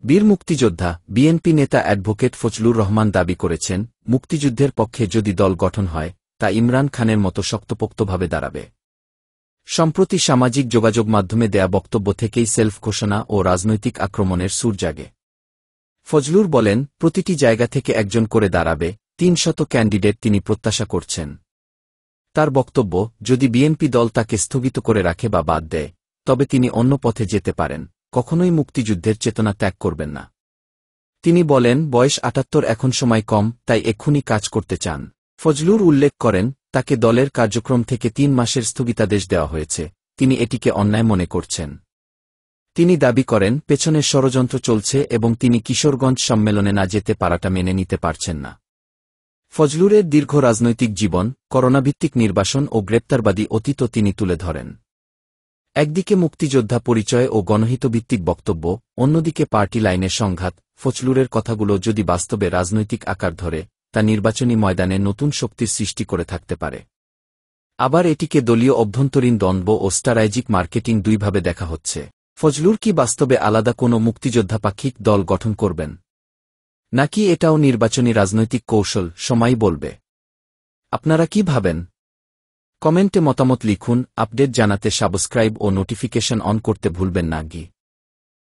বীর মুক্তিযোদ্ধা বিএনপি নেতা অ্যাডভোকেট ফজলুর রহমান দাবি করেছেন, মুক্তিযুদ্ধের পক্ষে যদি দল গঠন হয় তা ইমরান খানের মতো শক্তপোক্তভাবে দাঁড়াবে। সম্প্রতি সামাজিক যোগাযোগ মাধ্যমে দেয়া বক্তব্য থেকেই সেলফ ঘোষণা ও রাজনৈতিক আক্রমণের সুর জাগে। ফজলুর বলেন, প্রতিটি জায়গা থেকে একজন করে দাঁড়াবে, ৩০০ ক্যান্ডিডেট তিনি প্রত্যাশা করছেন। তার বক্তব্য, যদি বিএনপি দল তাকে স্থগিত করে রাখে বা বাদ দেয়, তবে তিনি অন্য পথে যেতে পারেন, কখনোই মুক্তিযুদ্ধের চেতনা ত্যাগ করবেন না। তিনি বলেন, বয়স ৭৮, এখন সময় কম, তাই এক্ষুনি কাজ করতে চান। ফজলুর উল্লেখ করেন, তাকে দলের কার্যক্রম থেকে ৩ মাসের স্থগিতাদেশ দেওয়া হয়েছে, তিনি এটিকে অন্যায় মনে করছেন। তিনি দাবি করেন, পেছনের ষড়যন্ত্র চলছে এবং তিনি কিশোরগঞ্জ সম্মেলনে না যেতে পারাটা মেনে নিতে পারছেন না। ফজলুরের দীর্ঘ রাজনৈতিক জীবন, করোনাভিত্তিক নির্বাসন ও গ্রেপ্তারবাদী অতীতও তিনি তুলে ধরেন। একদিকে মুক্তিযোদ্ধা পরিচয় ও গণহিতভিত্তিক বক্তব্য, অন্যদিকে পার্টি লাইনের সংঘাত। ফজলুরের কথাগুলো যদি বাস্তবে রাজনৈতিক আকার ধরে, তা নির্বাচনী ময়দানে নতুন শক্তির সৃষ্টি করে থাকতে পারে। আবার এটিকে দলীয় অভ্যন্তরীণ দ্বন্দ্ব ও স্ট্র্যাটেজিক মার্কেটিং দুইভাবে দেখা হচ্ছে। ফজলুর কি বাস্তবে আলাদা কোনো মুক্তিযোদ্ধাপাক্ষিক দল গঠন করবেন, নাকি এটাও নির্বাচনী রাজনৈতিক কৌশল, সময়ই বলবে। আপনারা কি ভাবেন? কমেন্টে মতামত লিখুন। আপডেট জানাতে সাবস্ক্রাইব ও নোটিফিকেশন অন করতে ভুলবেন না।